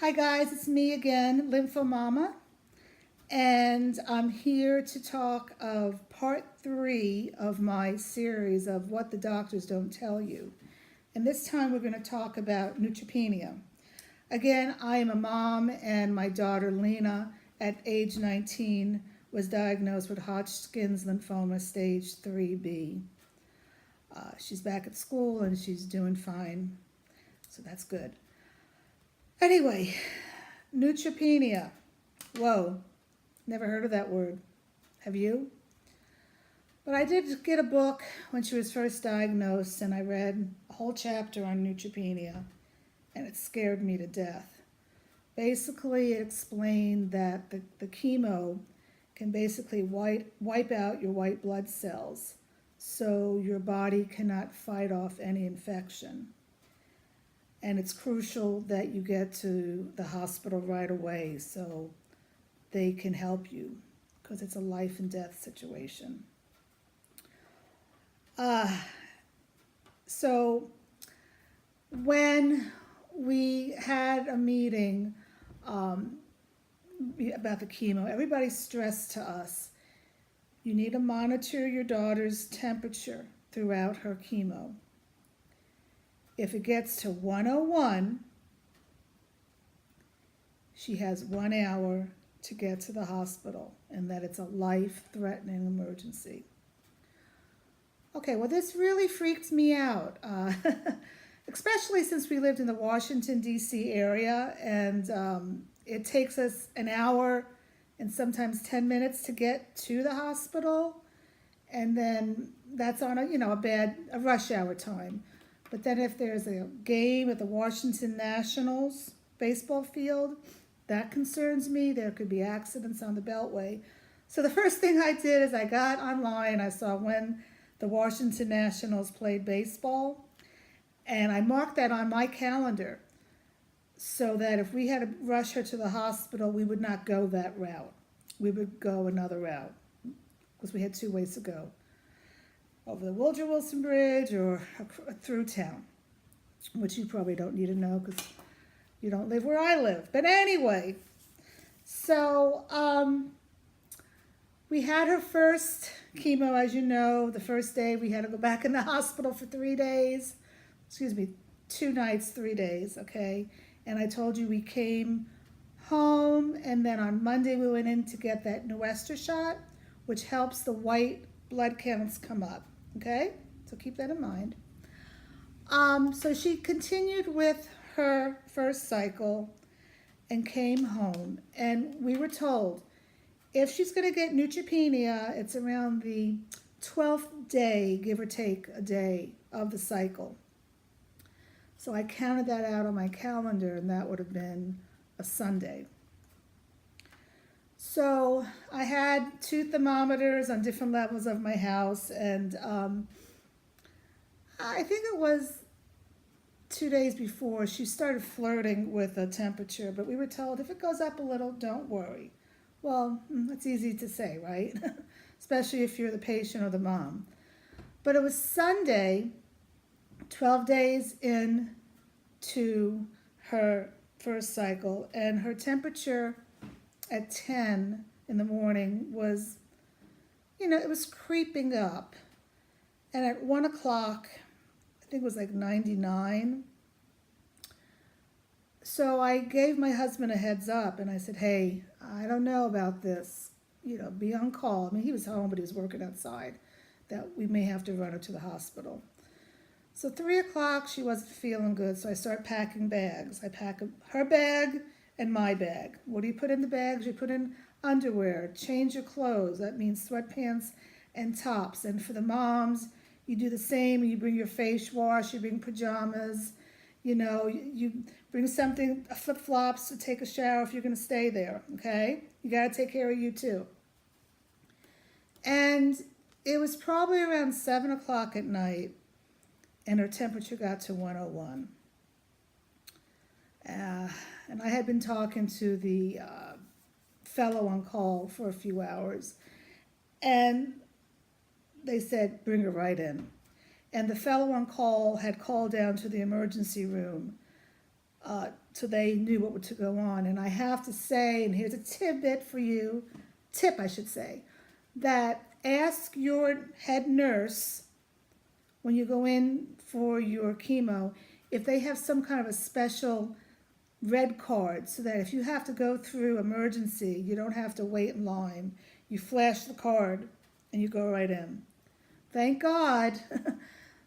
Hi guys, it's me again, Lymphomama, and I'm here to talk of part 3 of my series of What the Doctors Don't Tell You. And this time we're going to talk about neutropenia. Again, I am a mom, and my daughter Lena, at age 19, was diagnosed with Hodgkin's lymphoma stage 3B. She's back at school and she's doing fine, so that's good. Anyway, neutropenia. Whoa, never heard of that word. Have you? But I did get a book when she was first diagnosed, and I read a whole chapter on neutropenia, and it scared me to death. Basically, it explained that the chemo can basically wipe out your white blood cells, so your body cannot fight off any infection. And it's crucial that you get to the hospital right away so they can help you, because it's a life and death situation. So when we had a meeting about the chemo, everybody stressed to us, you need to monitor your daughter's temperature throughout her chemo. If it gets to 101, she has 1 hour to get to the hospital, and that it's a life-threatening emergency. Okay, well, this really freaked me out, especially since we lived in the Washington, D.C. area, and it takes us an hour and sometimes 10 minutes to get to the hospital, and then that's on a rush hour time. But then if there's a game at the Washington Nationals baseball field, that concerns me. There could be accidents on the Beltway. So the first thing I did is I got online, I saw when the Washington Nationals played baseball, and I marked that on my calendar so that if we had to rush her to the hospital, we would not go that route. We would go another route, because we had 2 ways to go. Over the Woodrow Wilson Bridge or through town, which you probably don't need to know because you don't live where I live. But anyway, so we had her first chemo, as you know. The first day we had to go back in the hospital for 3 days. 2 nights, 3 days, okay? And I told you we came home, and then on Monday we went in to get that Nuestra shot, which helps the white blood counts come up. Okay, so keep that in mind. So she continued with her first cycle and came home, and we were told if she's going to get neutropenia, it's around the 12th day, give or take a day of the cycle. So I counted that out on my calendar, and that would have been a Sunday. So I had 2 thermometers on different levels of my house, and I think it was 2 days before she started flirting with a temperature, but we were told if it goes up a little, don't worry. Well, that's easy to say, right? Especially if you're the patient or the mom. But it was Sunday, 12 days into her first cycle, and her temperature at 10 in the morning was, it was creeping up. And at 1 o'clock, I think it was like 99. So I gave my husband a heads up, and I said, hey, I don't know about this. Be on call. I mean, he was home, but he was working outside, that we may have to run her to the hospital. So 3 o'clock, she wasn't feeling good, so I start packing bags. I pack her bag and my bag. What do you put in the bags? You put in underwear, change your clothes. That means sweatpants and tops. And for the moms, you do the same. You bring your face wash, you bring pajamas, you bring something, flip-flops to take a shower if you're going to stay there, okay? You got to take care of you too. And it was probably around 7 o'clock at night, and her temperature got to 101. And I had been talking to the fellow on call for a few hours, and they said, bring her right in. And the fellow on call had called down to the emergency room so they knew what to go on. And I have to say, and here's a tidbit for you, tip I should say, that ask your head nurse when you go in for your chemo if they have some kind of a special red card so that if you have to go through emergency, you don't have to wait in line. You flash the card and you go right in. Thank God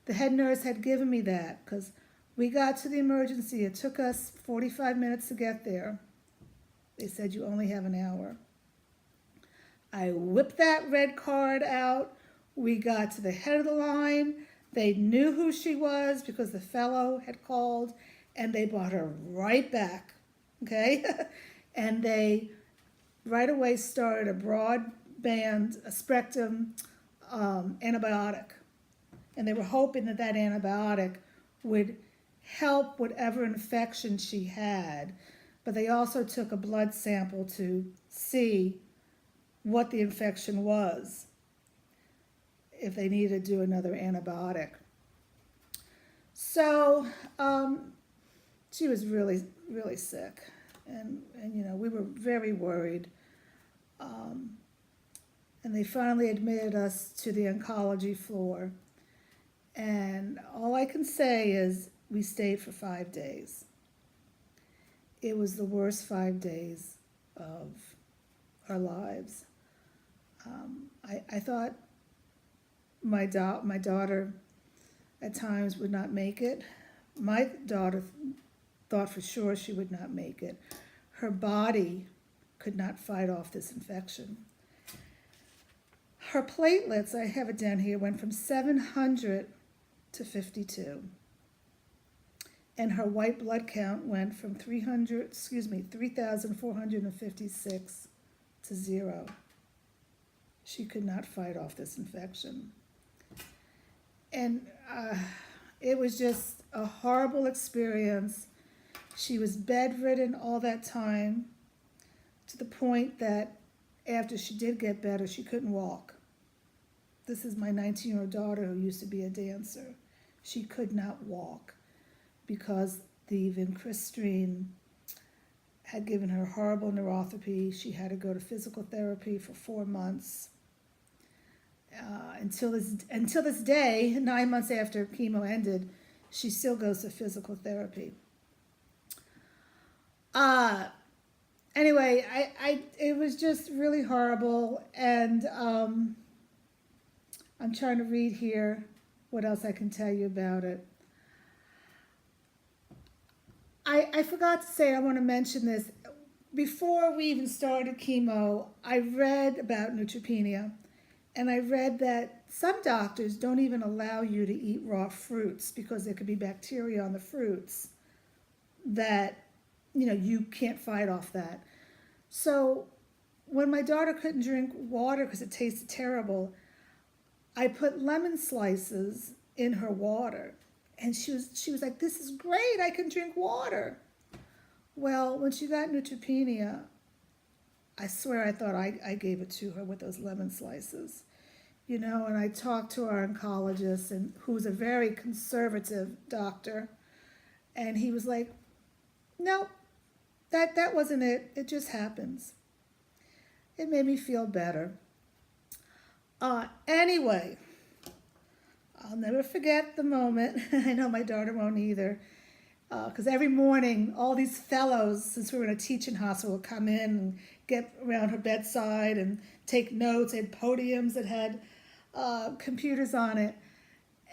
the head nurse had given me that, because we got to the emergency. It took us 45 minutes to get there. They said you only have an hour. I whipped that red card out. We got to the head of the line. They knew who she was because the fellow had called, and they brought her right back, okay? And they right away started a broadband, a spectrum antibiotic. And they were hoping that that antibiotic would help whatever infection she had. But they also took a blood sample to see what the infection was, if they needed to do another antibiotic. So she was really, really sick. And you know, we were very worried. And they finally admitted us to the oncology floor. And all I can say is we stayed for 5 days. It was the worst 5 days of our lives. I thought my daughter at times would not make it. My daughter thought for sure she would not make it. Her body could not fight off this infection. Her platelets, I have it down here, went from 700 to 52. And her white blood count went from 3,456 to 0. She could not fight off this infection. And it was just a horrible experience. She was bedridden all that time, to the point that after she did get better, she couldn't walk. This is my 19-year-old daughter who used to be a dancer. She could not walk because the vincristine had given her horrible neuropathy. She had to go to physical therapy for 4 months. Until this day, 9 months after chemo ended, she still goes to physical therapy. Anyway, it was just really horrible, and I'm trying to read here what else I can tell you about it. I forgot to say, I want to mention this. Before we even started chemo, I read about neutropenia, and I read that some doctors don't even allow you to eat raw fruits because there could be bacteria on the fruits that, you know, you can't fight off that. So when my daughter couldn't drink water because it tasted terrible, I put lemon slices in her water. And she was like, this is great, I can drink water. Well, when she got neutropenia, I swear I thought I gave it to her with those lemon slices. You know, and I talked to our oncologist, and who's a very conservative doctor, and he was like, no, that wasn't it. It just happens. It made me feel better. Anyway, I'll never forget the moment. I know my daughter won't either. Because every morning, all these fellows, since we were in a teaching hospital, would come in and get around her bedside and take notes. They had podiums that had computers on it.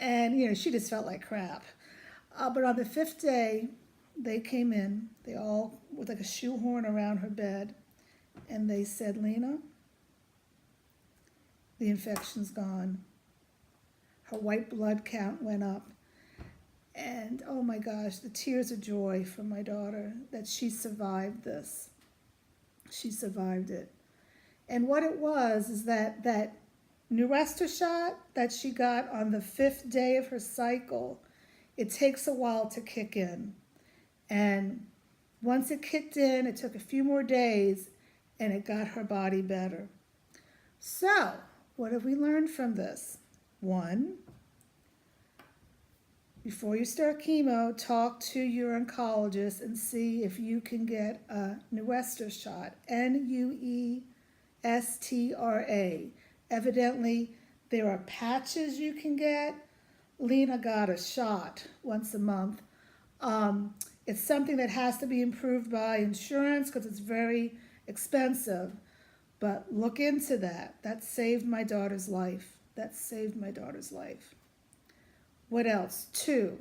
And, you know, she just felt like crap. But on the 5th day, they came in. They all, with like a shoehorn around her bed. And they said, Lena, the infection's gone. Her white blood count went up. And oh my gosh, the tears of joy from my daughter that she survived this. She survived it. And what it was is that Neutropenia shot that she got on the 5th day of her cycle, it takes a while to kick in. And once it kicked in, it took a few more days, and it got her body better. So, what have we learned from this? 1, Before you start chemo, talk to your oncologist and see if you can get a Nuestra shot, Nuestra. Evidently, there are patches you can get. Lena got a shot once a month. It's something that has to be improved by insurance because it's very expensive. But look into that. That saved my daughter's life. That saved my daughter's life. What else? 2,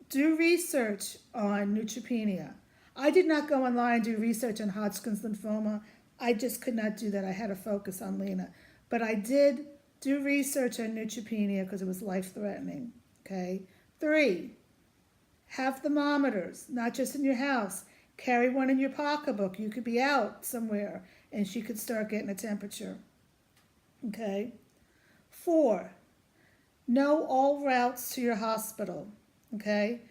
do research on neutropenia. I did not go online and do research on Hodgkin's lymphoma. I just could not do that. I had to focus on Lena. But I did do research on neutropenia because it was life-threatening. Okay? 3, have thermometers, not just in your house. Carry one in your pocketbook. You could be out somewhere and she could start getting a temperature. Okay? 4, know all routes to your hospital. Okay?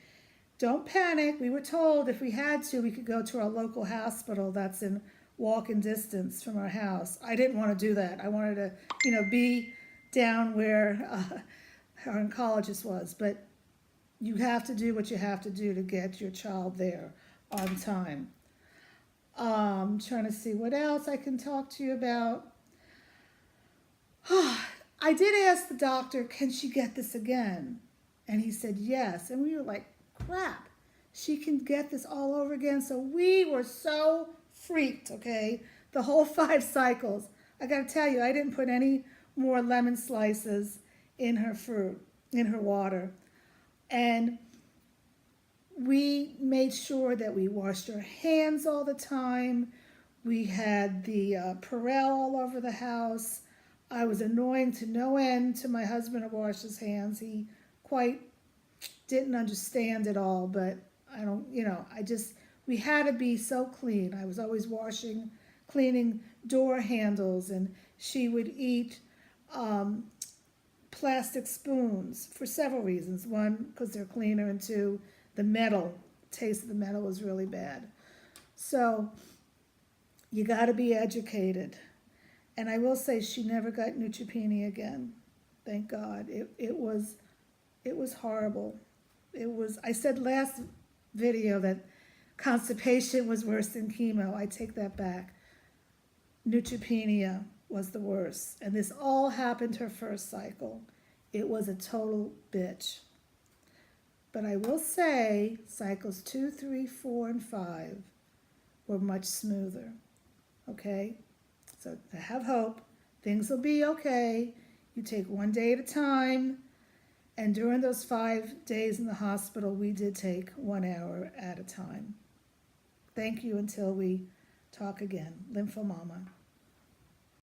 Don't panic. We were told if we had to, we could go to our local hospital that's in walking distance from our house. I didn't want to do that. I wanted to, be down where our oncologist was. But you have to do what you have to do to get your child there on time. I'm trying to see what else I can talk to you about. I did ask the doctor, can she get this again? And he said yes. And we were like, crap, she can get this all over again. So we were so freaked, okay? The whole 5 cycles. I got to tell you, I didn't put any more lemon slices in her fruit, in her water. And we made sure that we washed our hands all the time. We had the Purell all over the house. I was annoying to no end to my husband to wash his hands. He quite didn't understand it all, but I don't, we had to be so clean. I was always cleaning door handles, and she would eat plastic spoons for several reasons. 1, because they're cleaner, and 2, the taste of the metal was really bad. So you got to be educated. And I will say she never got neutropenia again. Thank God. It was horrible. I said last video that constipation was worse than chemo. I take that back. Neutropenia was the worst. And this all happened her first cycle. It was a total bitch. But I will say cycles 2, 3, 4, and 5 were much smoother. Okay? So have hope. Things will be okay. You take one day at a time. And during those 5 days in the hospital, we did take 1 hour at a time. Thank you until we talk again. Lymphomama.